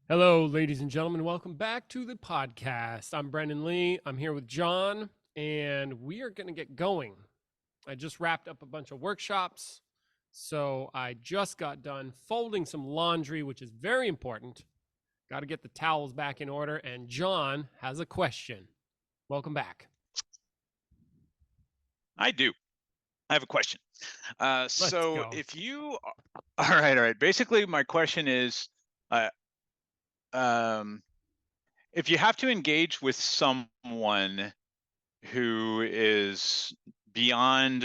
Hello, ladies and gentlemen. Welcome back to the podcast. I'm Brendan Lee. I'm here with John, and we are going to get going. I just wrapped up a bunch of workshops, so I just got done folding some laundry, which is very important. Got to get the towels back in order, and John has a question. Welcome back. I do. I have a question. Let's So go. if you, all right. Basically, my question is, uh, um, if you have to engage with someone who is beyond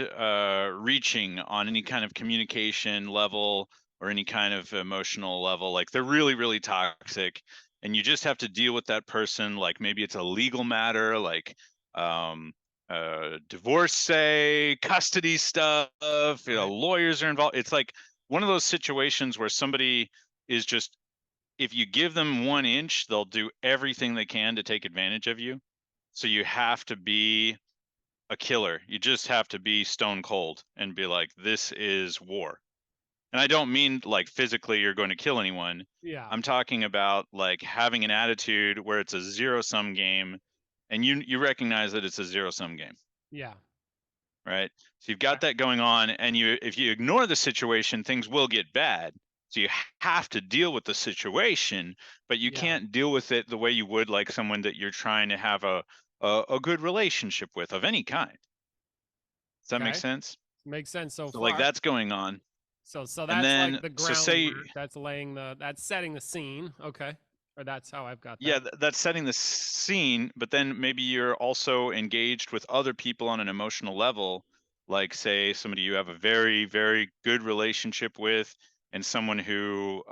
reaching on any kind of communication level or any kind of emotional level, like they're really, really toxic, and you just have to deal with that person, like maybe it's a legal matter, like um, divorce, say, custody stuff, Right. lawyers are involved. It's like one of those situations where somebody is just, if you give them 1 inch, they'll do everything they can to take advantage of you. So you have to be a killer. You just have to be stone cold and be like, this is war. And I don't mean like physically you're going to kill anyone. Yeah. I'm talking about like having an attitude where it's a zero sum game, and you recognize that it's a zero sum game, Yeah. right? So you've got that going on, and if you ignore the situation, things will get bad. So you have to deal with the situation, but you Yeah. can't deal with it the way you would like someone that you're trying to have a good relationship with of any kind. Does that make Okay. sense? Makes sense so So like far. that's going on. So And that's then like the so say groundwork. That's setting the scene. Okay. Or that's how I've got yeah, that. that's setting the scene, but then maybe you're also engaged with other people on an emotional level, like say somebody you have a very, very good relationship with, and someone who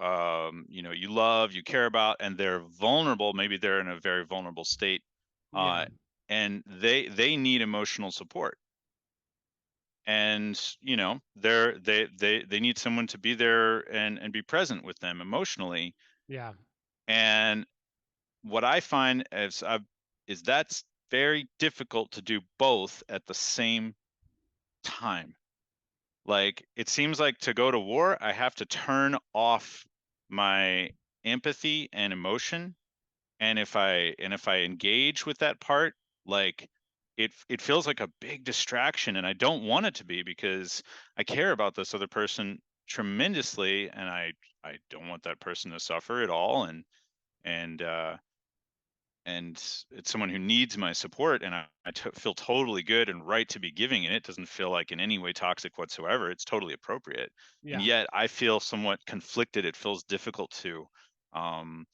you love, you care about, and they're vulnerable. Maybe they're in a very vulnerable state, Yeah. uh, and they need emotional support. And they need someone to be there and be present with them emotionally. Yeah. And what I find is that's very difficult to do both at the same time. Like it seems like to go to war, I have to turn off my empathy and emotion, and if I engage with that part, like it feels like a big distraction, and I don't want it to be because I care about this other person tremendously, and I don't want that person to suffer at all, and and it's someone who needs my support, and I feel totally good and right to be giving it. It doesn't feel like in any way toxic whatsoever. It's totally appropriate, and Yeah. yet I feel somewhat conflicted. It feels difficult to um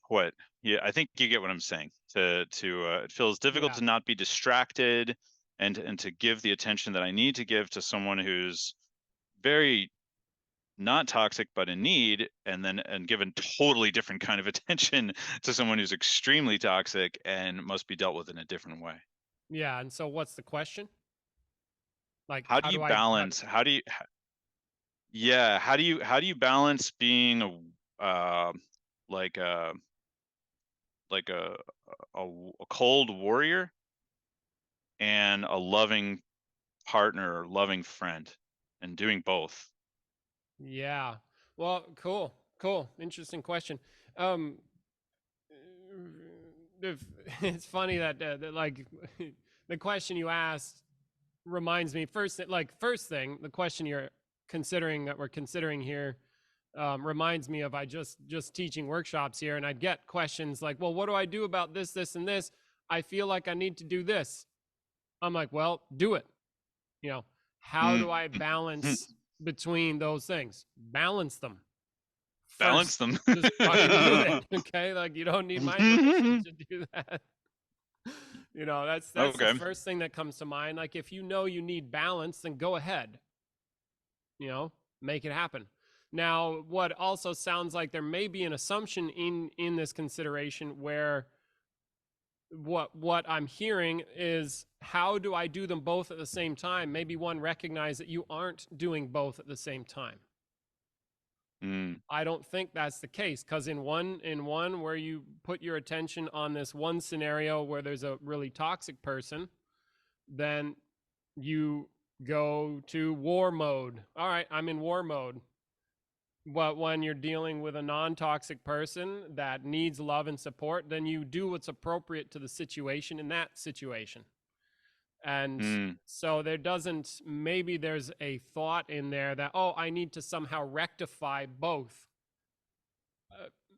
what yeah, I think you get what I'm saying. To It feels difficult Yeah. to not be distracted, and to give the attention that I need to give to someone who's very not toxic but in need, and given totally different kind of attention to someone who's extremely toxic and must be dealt with in a different way. Yeah. And so what's the question? Like How do you balance how do you balance being like a like a cold warrior and a loving partner or loving friend, and doing both? Yeah. Well, cool. Cool. Interesting question. Um if, it's funny that like the question you asked reminds me first thing, the question you're considering that we're considering here reminds me of I just teaching workshops here, and I'd get questions like, well, what do I do about this, this, and this? I feel like I need to do this. I'm like, well, do it. You know, how do I Mm. balance between those things? Balance them Balance first. them. Just fucking do it. Okay. Like you don't need my permission to do that. That's the Okay. first thing that comes to mind. Like if you know you need balance, then go ahead, you know, make it happen. Now, what also sounds like there may be an assumption in this consideration where what I'm hearing is how do I do them both at the same time? Maybe one recognize that you aren't doing both at the same time. Mm. I don't think that's the case because in one where you put your attention on this one scenario where there's a really toxic person, then you go to war mode. All right, I'm in war mode. But when you're dealing with a non-toxic person that needs love and support, then you do what's appropriate to the situation in that situation. And Mm. so maybe there's a thought in there that, oh, I need to somehow rectify both.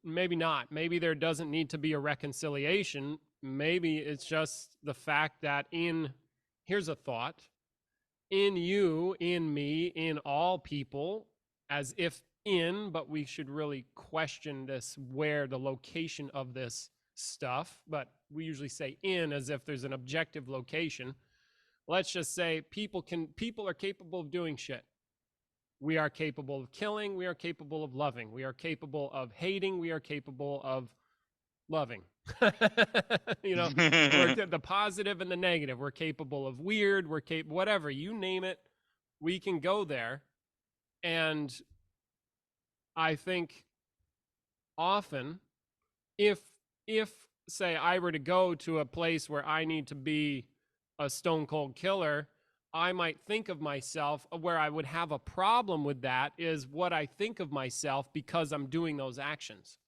Maybe not. Maybe there doesn't need to be a reconciliation. Maybe it's just the fact that here's a thought, in you, in me, in all people, as if but we should really question this, where the location of this stuff, but we usually say in as if there's an objective location. Let's just say people are capable of doing shit. We are capable of killing, we are capable of loving, we are capable of hating, we are capable of loving. You know, we're the positive and the negative. We're capable of weird, we're capable, whatever, you name it, we can go there. And I think often, if if say I were to go to a place where I need to be a stone cold killer, I might think of myself, where I would have a problem with that is what I think of myself because I'm doing those actions.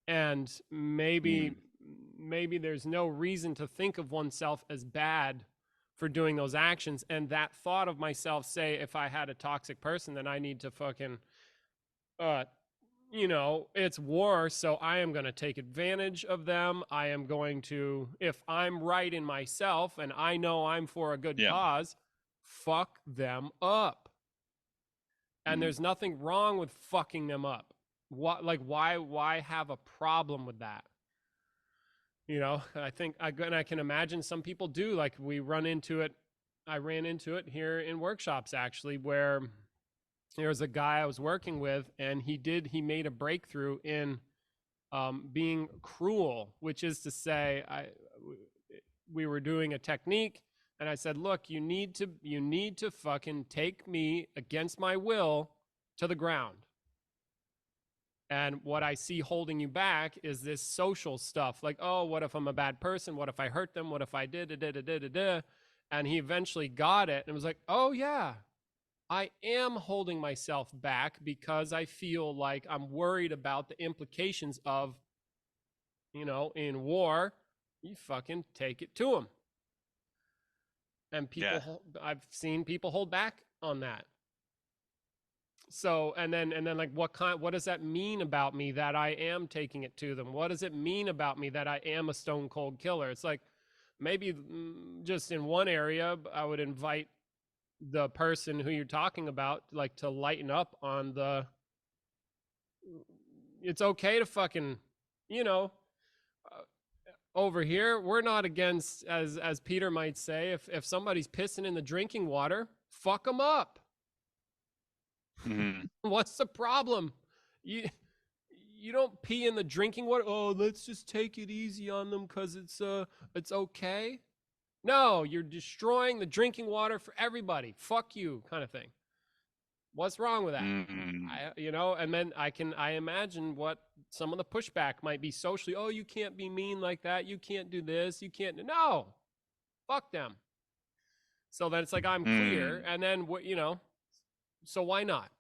And maybe Mm. maybe there's no reason to think of oneself as bad for doing those actions. And that thought of myself, say if I had a toxic person, then I need to fucking it's war, so I am going to take advantage of them. I am going to, if I'm right in myself and I know I'm for a good Yeah. cause, fuck them up. And Mm. there's nothing wrong with fucking them up. What, like, why have a problem with that? I can imagine some people do. Like, we run into it. I ran into it here in workshops, actually, where there was a guy I was working with, and he made a breakthrough in being cruel, which is to say, we were doing a technique, and I said, look, you need to fucking take me against my will to the ground. And what I see holding you back is this social stuff, like, oh, what if I'm a bad person? What if I hurt them? What if I did? And he eventually got it and was like, oh yeah, I am holding myself back because I feel like I'm worried about the implications of, in war, you fucking take it to them. And Yeah. I've seen people hold back on that. So, and then like, what does that mean about me that I am taking it to them? What does it mean about me that I am a stone cold killer? It's like, maybe just in one area, I would invite the person who you're talking about, like, to lighten up on it's okay to fucking, you know, over here, we're not against, as Peter might say, if somebody's pissing in the drinking water, fuck them up. Mm-hmm. What's the problem? You you don't pee in the drinking water. Oh, let's just take it easy on them because it's okay. No, you're destroying the drinking water for everybody. Fuck you, kind of thing. What's wrong with that? Mm-hmm. And then I imagine what some of the pushback might be socially. Oh, you can't be mean like that. You can't do this. You can't. No, fuck them. So then it's like, I'm clear. Mm. And then so why not?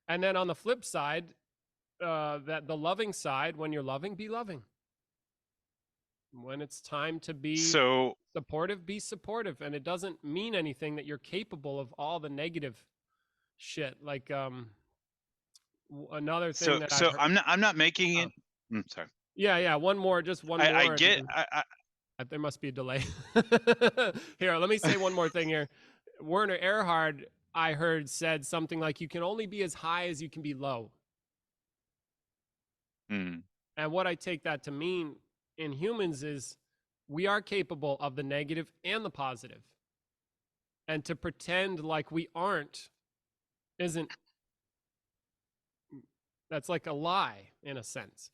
And then on the flip side, that the loving side, when you're loving, be loving. When it's time to be So supportive, be supportive. And it doesn't mean anything that you're capable of all the negative shit. Like, another thing that I've so heard. I'm not making it. Sorry. Yeah. One more, just one I more. get. There must be a delay. Here, let me say one more thing here. Werner Erhard, I heard, said something like, you can only be as high as you can be low. Mm. And what I take that to mean in humans is we are capable of the negative and the positive. And to pretend like we aren't isn't, that's like a lie in a sense.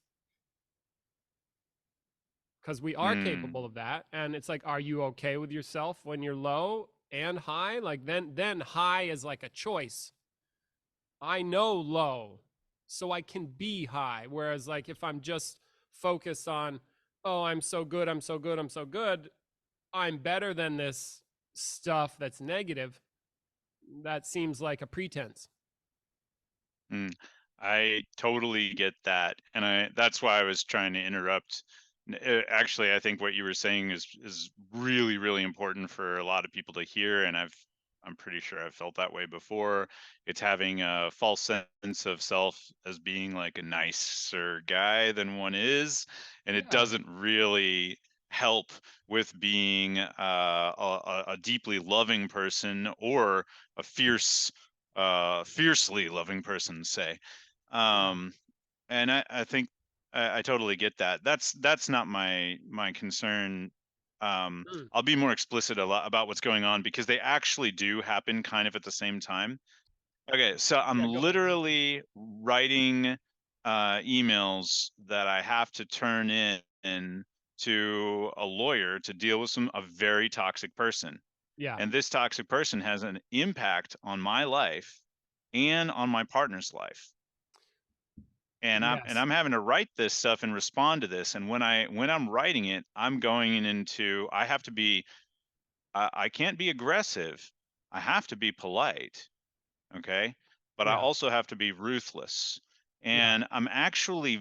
Because we are Mm. capable of that. And it's like, are you okay with yourself when you're low and high? Like, then high is like a choice. I know low, so I can be high. Whereas, like, if I'm just focused on, oh, I'm so good, I'm so good, I'm so good, I'm better than this stuff that's negative, that seems like a pretense. Mm, I totally get that, and that's why I was trying to interrupt. Actually, I think what you were saying is really really important for a lot of people to hear, and I'm pretty sure I've felt that way before. It's having a false sense of self as being like a nicer guy than one is, and it Yeah. doesn't really help with being a deeply loving person or a fiercely loving person, say. Yeah. um and I think I totally get that. That's not my concern. Mm. I'll be more explicit a lot about what's going on because they actually do happen kind of at the same time. Okay, so I'm Yeah. Go ahead. literally writing emails that I have to turn in to a lawyer to deal with a very toxic person, Yeah. and this toxic person has an impact on my life and on my partner's life. And Yes. I'm having to write this stuff and respond to this. And when I'm writing it, I'm going into I have to be I can't be aggressive. I have to be polite, okay? But I Yeah. also have to be ruthless. Yeah. And I'm actually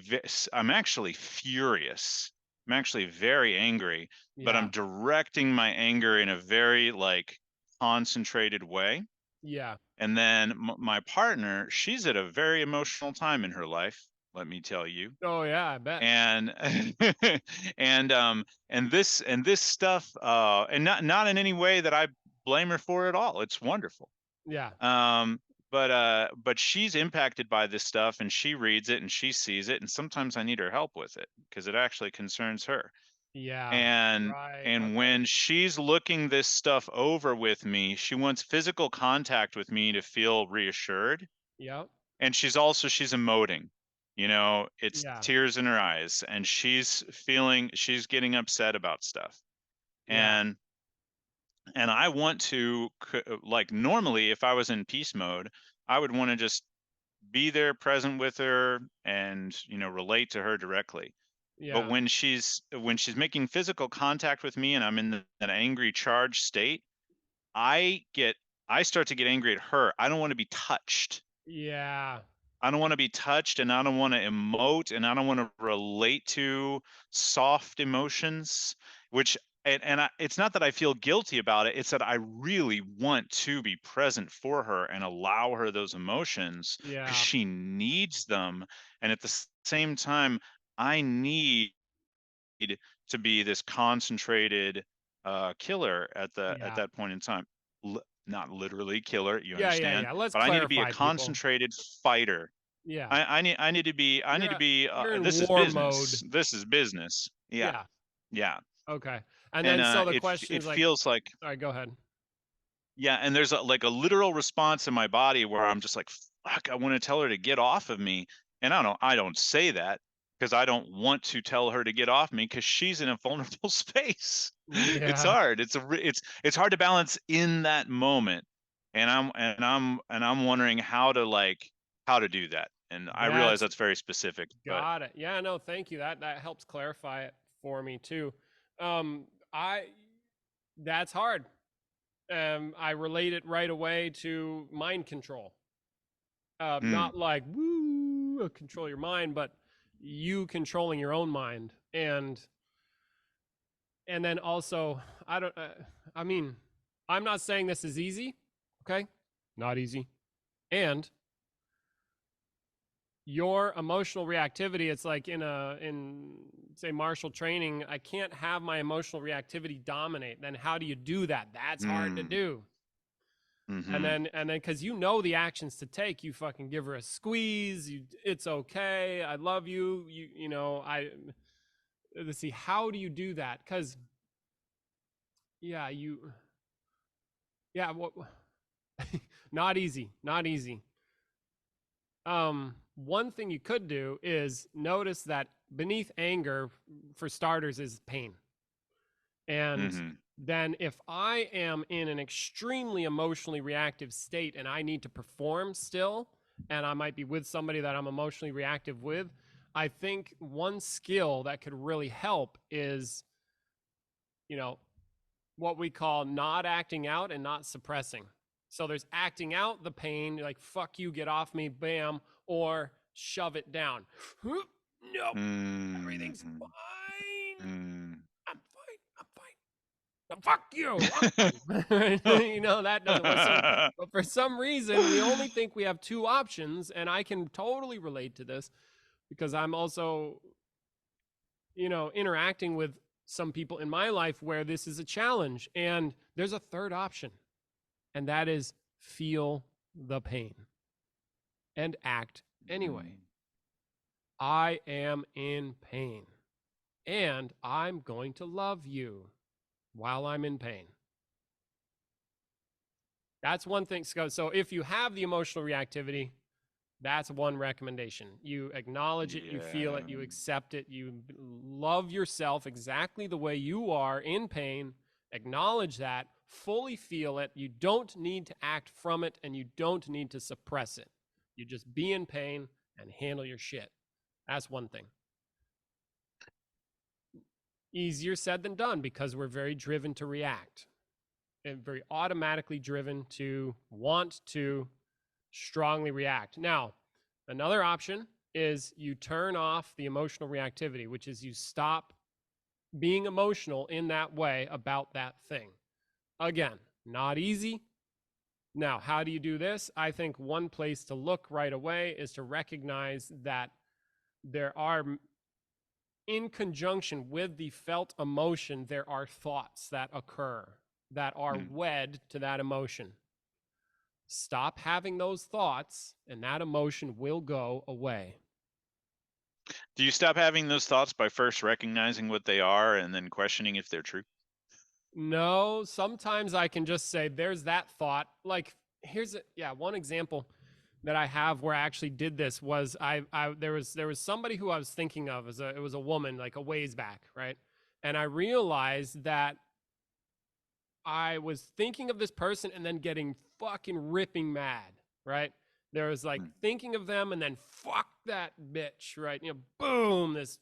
furious. I'm actually very angry, but I'm Yeah. directing my anger in a very like concentrated way. Yeah. And then my partner, she's at a very emotional time in her life, let me tell you. Oh yeah, I bet. And and this stuff and not in any way that I blame her for at all. It's wonderful. Yeah. Um but she's impacted by this stuff and she reads it and she sees it and sometimes I need her help with it because it actually concerns her. Yeah. And Right. and Okay. when she's looking this stuff over with me, she wants physical contact with me to feel reassured. Yep. And she's emoting. It's Yeah. tears in her eyes and she's getting upset about stuff. Yeah. And I want to like normally if I was in peace mode, I would want to just be there present with her and relate to her directly. But Yeah. when she's making physical contact with me and I'm in an angry charged state, I get I start to get angry at her. I don't want to be touched. Yeah. I don't want to be touched and I don't want to emote and I don't want to relate to soft emotions, which it's not that I feel guilty about it. It's that I really want to be present for her and allow her those emotions because Yeah. she needs them. And at the same time, I need to be this concentrated killer at Yeah. that point in time. Not literally killer, you Yeah. Yeah. understand, Yeah. Let's but I need to be a clarify, people. concentrated fighter. Yeah. I need to be You're in this is war mode. business. This is business. Yeah. Yeah. Yeah. Okay. And And then so the question it is like, feels like all right, go ahead. yeah, and there's like a literal response in my body where I'm just like, fuck, I want to tell her to get off of me. And I don't say that because I don't want to tell her to get off me because she's in a vulnerable space. It's Yeah. hard. It's hard to balance in that moment. And I'm wondering how to do that. And I realize That's that's very specific, but got it. Yeah, no, thank you. That helps clarify it for me too. Um I that's hard. I relate it right away to mind control. mm, Not like woo control your mind, but you controlling your own mind. And then also I don't I mean, I'm not saying this is easy, okay? Not easy. And your emotional reactivity, it's like in say martial training, I can't have my emotional reactivity dominate. Then how do you do that? That's hard to mm, do. And mm-hmm, then because you know the actions to take, you fucking give her a squeeze. It's okay. I love you. I let's see. How do you do that? Because yeah, yeah, what, not easy, not easy. One thing you could do is notice that beneath anger, for starters, is pain. And mm-hmm, then if I am in an extremely emotionally reactive state and I need to perform still, and I might be with somebody that I'm emotionally reactive with, I think one skill that could really help is, you know, what we call not acting out and not suppressing. So there's acting out the pain, like, fuck you, get off me, bam. or shove it down. No, everything's Mm, fine. mm. I'm fine. I'm fine. Oh, fuck you. I'm fine. You know, that doesn't work. So, but for some reason, we only think we have two options. And I can totally relate to this because I'm also, you know, interacting with some people in my life where this is a challenge. And there's a third option, and that is feel the pain and act anyway. Mm. I am in pain, and I'm going to love you while I'm in pain. That's one thing. So if you have the emotional reactivity, that's one recommendation. You acknowledge it, you feel Yeah. it, you accept it, you love yourself exactly the way you are in pain. Acknowledge that, fully feel it. You don't need to act from it, and you don't need to suppress it. You just be in pain and handle your shit. That's one thing. Easier said than done because we're very driven to react and very automatically driven to want to strongly react. Now, another option is you turn off the emotional reactivity, which is you stop being emotional in that way about that thing. Again, not easy. Now, how do you do this? I think one place to look right away is to recognize that there are, in conjunction with the felt emotion, there are thoughts that occur that are Mm. wed to that emotion. Stop having those thoughts, and that emotion will go away. Do you stop having those thoughts by first recognizing what they are and then questioning if they're true? No, sometimes I can just say, there's that thought. Like, one example that I have where I actually did this was there was somebody who I was thinking of it was a woman, like a ways back, right? And I realized that I was thinking of this person and then getting fucking ripping mad, right? There was like Mm. thinking of them and then fuck that bitch, right? You know, boom, this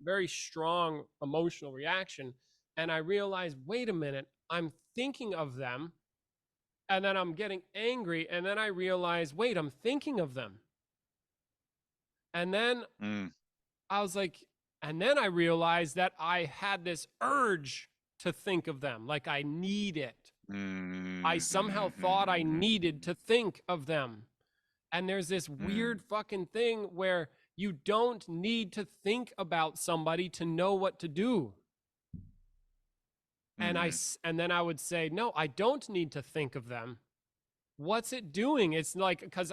very strong emotional reaction. And I realized, wait a minute, I'm thinking of them and then I'm getting angry. And then I realized, wait, I'm thinking of them. And then Mm. I was like, and then I realized that I had this urge to think of them, like I need it. I somehow thought I needed to think of them. And there's this weird fucking thing where you don't need to think about somebody to know what to do. And then I would say, no, I don't need to think of them. What's it doing? It's like, because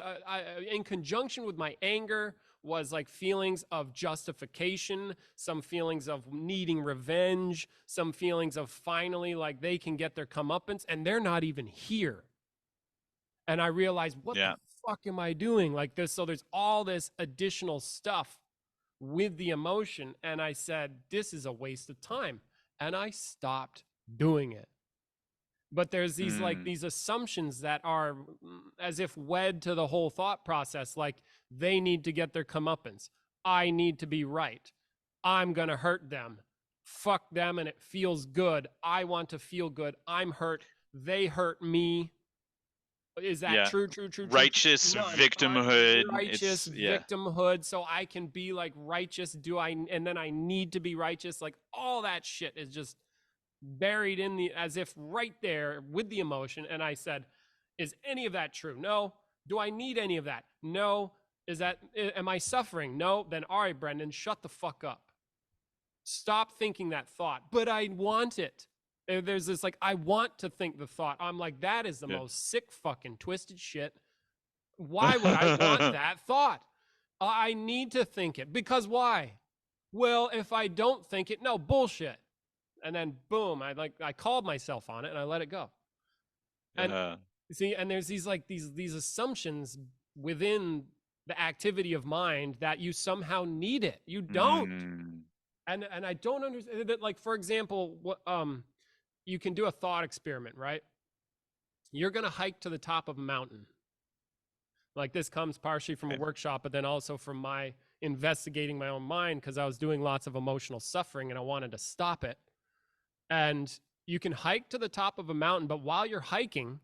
in conjunction with my anger was like feelings of justification, some feelings of needing revenge, some feelings of finally like they can get their comeuppance and they're not even here. And I realized, what the Yeah. fuck am I doing like this? So there's all this additional stuff with the emotion. And I said, this is a waste of time. And I stopped doing it. But there's these like these assumptions that are as if wed to the whole thought process, like they need to get their comeuppance. I need to be right. I'm going to hurt them. Fuck them and it feels good. I want to feel good. I'm hurt. They hurt me. Is that Yeah. true? Righteous None. victimhood. Righteous Yeah. victimhood. So I can be like righteous. And then I need to be righteous. Like all that shit is just buried in the, as if right there with the emotion. And I said, is any of that true? No. Do I need any of that? No. Am I suffering? No. Then all right, Brendan, shut the fuck up. Stop thinking that thought. But I want it. There's this like, I want to think the thought. I'm like, that is the Yeah. most sick fucking twisted shit. Why would I want that thought? I need to think it. Because why? Well, if I don't think it, no, bullshit. And then boom, I called myself on it and I let it go. And see, and there's these like these assumptions within the activity of mind that you somehow need it. You don't. And I don't understand that. Like, for example, what you can do a thought experiment, right? You're gonna hike to the top of a mountain. Like, this comes partially from a workshop, but then also from my investigating my own mind, because I was doing lots of emotional suffering and I wanted to stop it. And you can hike to the top of a mountain, but while you're hiking,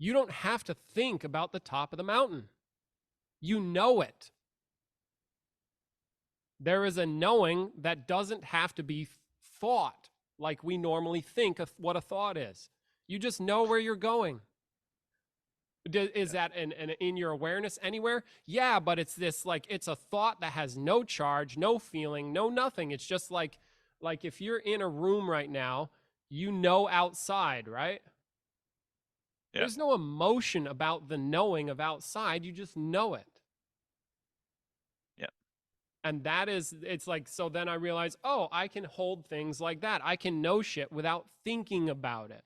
you don't have to think about the top of the mountain. You know it. There is a knowing that doesn't have to be thought like we normally think of what a thought is. You just know where you're going. Is Yeah. that in your awareness anywhere? Yeah, but it's this like it's a thought that has no charge, no feeling, no nothing. It's just like if you're in a room right now, you know outside, right? Yeah. There's no emotion about the knowing of outside, you just know it. Yeah. And that is it's like so then I realize, "Oh, I can hold things like that. I can know shit without thinking about it."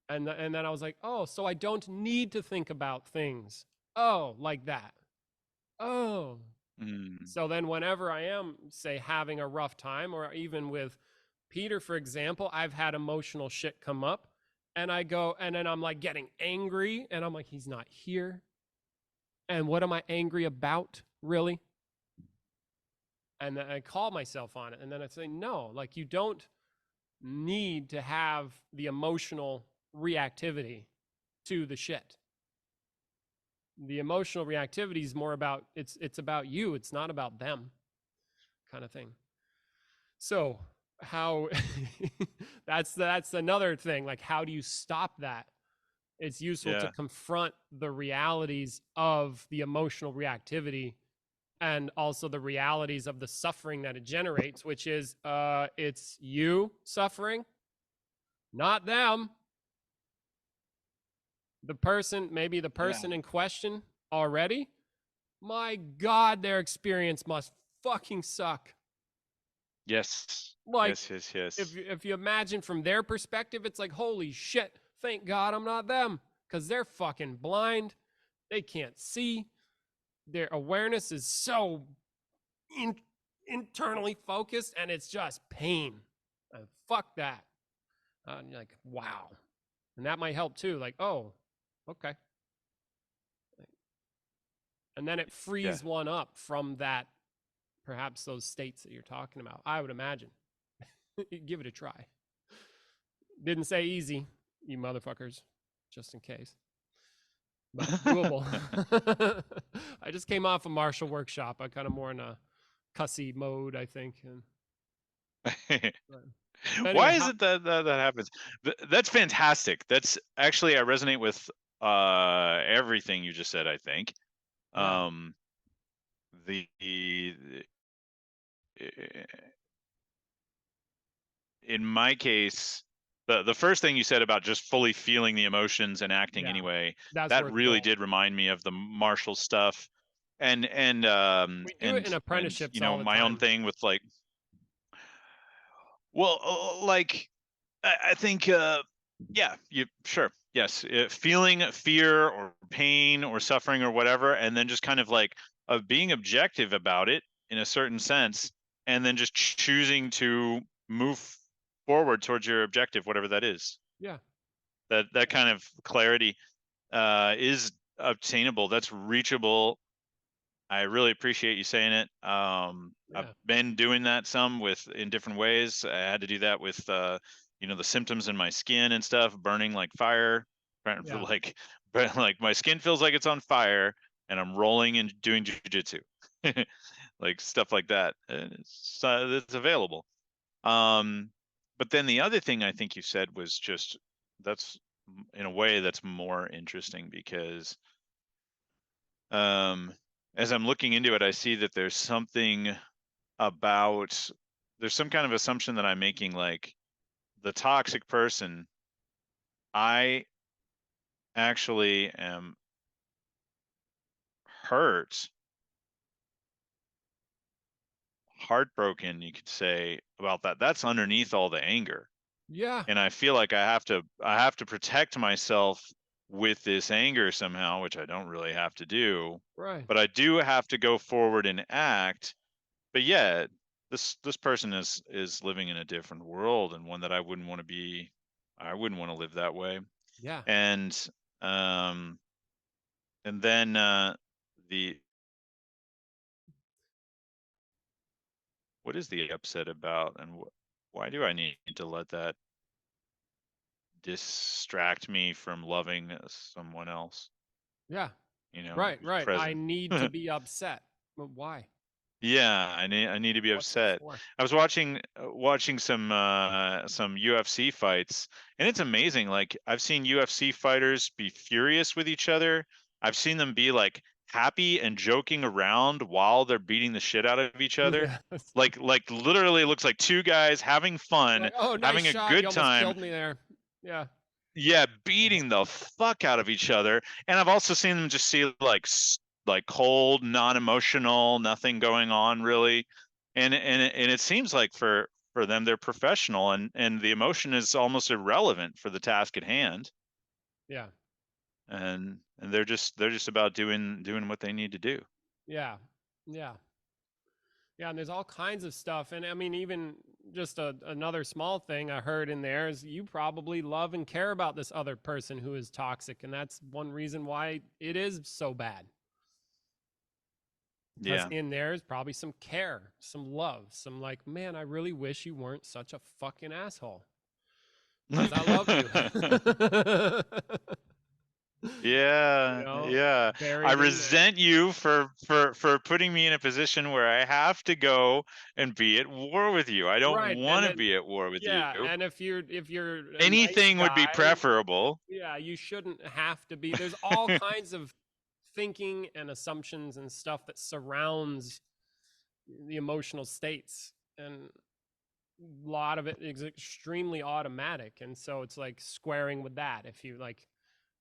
And then I was like, "Oh, so I don't need to think about things." Oh, like that. Oh. Mm. So then whenever I am say having a rough time or even with Peter for example, I've had emotional shit come up and I go and then I'm like getting angry and I'm like he's not here. And what am I angry about, really? And then I call myself on it and then I say no, like you don't need to have the emotional reactivity to the shit. The emotional reactivity is more about it's about you, it's not about them kind of thing. So how that's another thing, like how do you stop that? It's useful to Yeah. confront the realities of the emotional reactivity and also the realities of the suffering that it generates, which is it's you suffering, not them. The person, maybe the Yeah. person in question already, my god, their experience must fucking suck. Yes. Like Yes. Yes. if Yes. if you imagine from their perspective, it's like holy shit, thank god I'm not them, because they're fucking blind, they can't see, their awareness is so in, internally focused and it's just pain. Fuck that. You're like wow, and that might help too, like oh okay, and then it Yeah. frees one up from that, perhaps those states that you're talking about, I would imagine. Give it a try. Didn't say easy, you motherfuckers, just in case, but doable. I just came off a martial workshop. I kind of more in a cussy mode, I think. And but Why anyway, is how? it that that happens? That's fantastic. That's actually I resonate with everything you just said, I think. Yeah, Um the in my case, the first thing you said about just fully feeling the emotions and acting yeah, anyway, that's that worth really gold. did remind me of the martial stuff We do it in and apprenticeships you know all the my own time. thing with like well like I think, yeah, you sure, yes, feeling fear or pain or suffering or whatever, and then just kind of like of being objective about it in a certain sense, and then just choosing to move forward towards your objective, whatever that is. Yeah, That kind of clarity is obtainable. That's reachable. I really appreciate you saying it. I've yeah, been doing that some with in different ways. I had to do that with you know, the symptoms in my skin and stuff, burning like fire, yeah, like but like my skin feels like it's on fire, and I'm rolling and doing jujitsu, like stuff like that. And it's available. Um, but then the other thing I think you said was just that's in a way that's more interesting because um, as I'm looking into it, I see that there's something about there's some kind of assumption that I'm making, like the toxic person. I actually am hurt, heartbroken, you could say, about that. That's underneath all the anger. yeah. And I feel like I have to protect myself with this anger somehow, which I don't really have to do, Right. but I do have to go forward and act. But yeah, this person is living in a different world and one that I wouldn't want to live that way. Yeah. And um and then the what is the upset about, and why do I need to let that distract me from loving someone else? Yeah. Right, be right. I present. need to be upset. But why? Yeah, I need to be What's it upset. for? I was watching some UFC fights, and it's amazing. Like, I've seen UFC fighters be furious with each other. I've seen them be like happy and joking around while they're beating the shit out of each other. Yeah. Like literally looks like two guys having fun, Like, oh, nice having a shot. You good almost time. killed me there. Yeah. Yeah, beating the fuck out of each other. And I've also seen them just see like cold, non-emotional, nothing going on really. And it seems like for them they're professional, and the emotion is almost irrelevant for the task at hand. Yeah. And they're just about doing what they need to do. Yeah. Yeah. Yeah, and there's all kinds of stuff. And I mean, even just another small thing I heard in there is you probably love and care about this other person who is toxic. And that's one reason why it is so bad. Because Yeah. in there is probably some care, some love, some like, man, I really wish you weren't such a fucking asshole. Because I love you. Yeah, yeah. I Buried in there. resent you for putting me in a position where I have to go and be at war with you. I don't Right. And want to then, be at war with you. yeah. And if you're a nice Anything would be guy, preferable. yeah, you shouldn't have to be. There's all kinds of thinking and assumptions and stuff that surrounds the emotional states. And a lot of it is extremely automatic. And so it's like squaring with that. If you like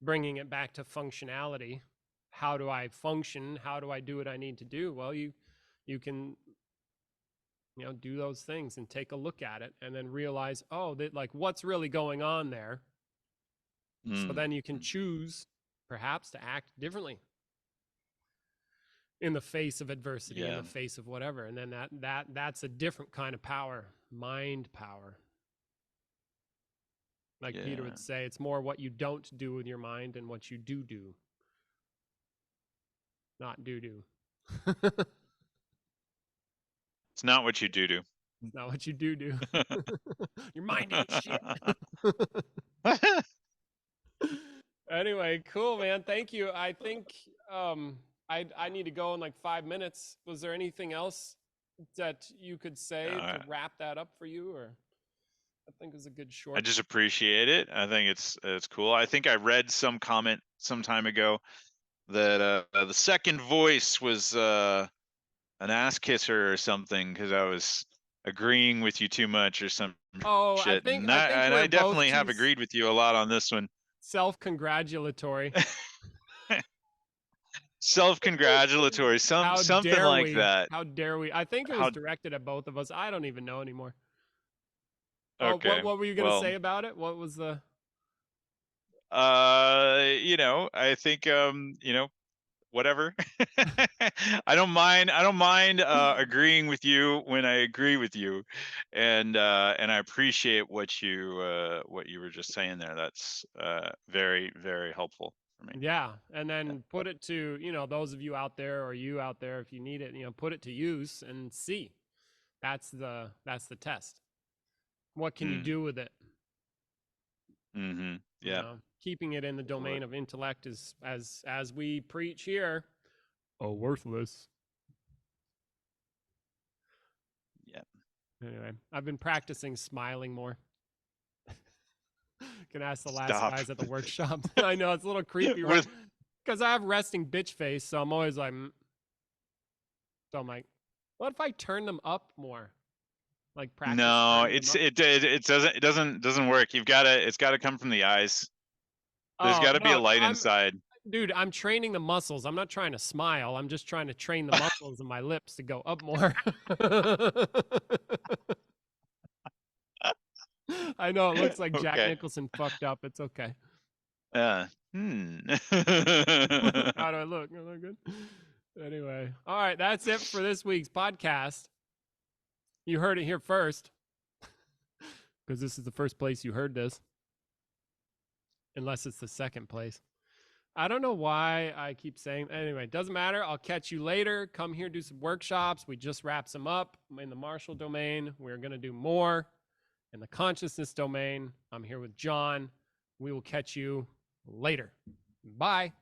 bringing it back to functionality, how do I function? How do I do what I need to do? Well, you can do those things and take a look at it and then realize, oh, that like what's really going on there. So Mm, then you can choose perhaps to act differently in the face of adversity, in yeah, the face of whatever. And then that's a different kind of power, mind power. Like Peter yeah. would say, it's more what you don't do with your mind and what you do, not do. It's not what you do. It's not what you do. Your mind ain't shit. Anyway, cool, man. Thank you. I think I need to go in like 5 minutes. Was there anything else that you could say to wrap that up for you, or I think it was a good I short. just appreciate it. I think it's cool. I think I read some comment some time ago that the second voice was an ass kisser or something because I was agreeing with you too much or some Oh, I shit. think And I I think and we're I both definitely too have agreed with you a lot on this one. self-congratulatory. Self-congratulatory, How something dare like we? that. How dare we? I think it was How directed at both of us. I don't even know anymore. Oh, okay. what were you gonna Well, say about it? What was the? I think whatever. I don't mind agreeing with you when I agree with you, and I appreciate what you were just saying there. That's very, very helpful for me. Yeah, and then put it to those of you out there or you out there if you need it. Put it to use and see. That's the test. What can you Mm, do with it? mm-hmm. Yeah. Keeping it in the What? domain of intellect is as we preach here. Oh, worthless. Yeah. Anyway, I've been practicing smiling more. Can ask the last Stop. guys at the workshop. I know it's a little creepy, right? With Because I have resting bitch face, so I'm always like, so I'm like, what if I turn them up more? Like practice no, turning them up. it doesn't work. It's gotta come from the eyes. There's Oh got to be a no, light inside. dude, I'm training the muscles. I'm not trying to smile. I'm just trying to train the muscles in my lips to go up more. I know it looks like Jack Okay. Nicholson fucked up. It's okay. Hmm. How do I look? I look good. Anyway, all right, that's it for this week's podcast. You heard it here first, because this is the first place you heard this, unless it's the second place. I don't know why I keep saying. Anyway, doesn't matter. I'll catch you later. Come here, do some workshops. We just wrapped some up in the Marshall domain. We're going to do more in the consciousness domain. I'm here with John. We will catch you later. Bye.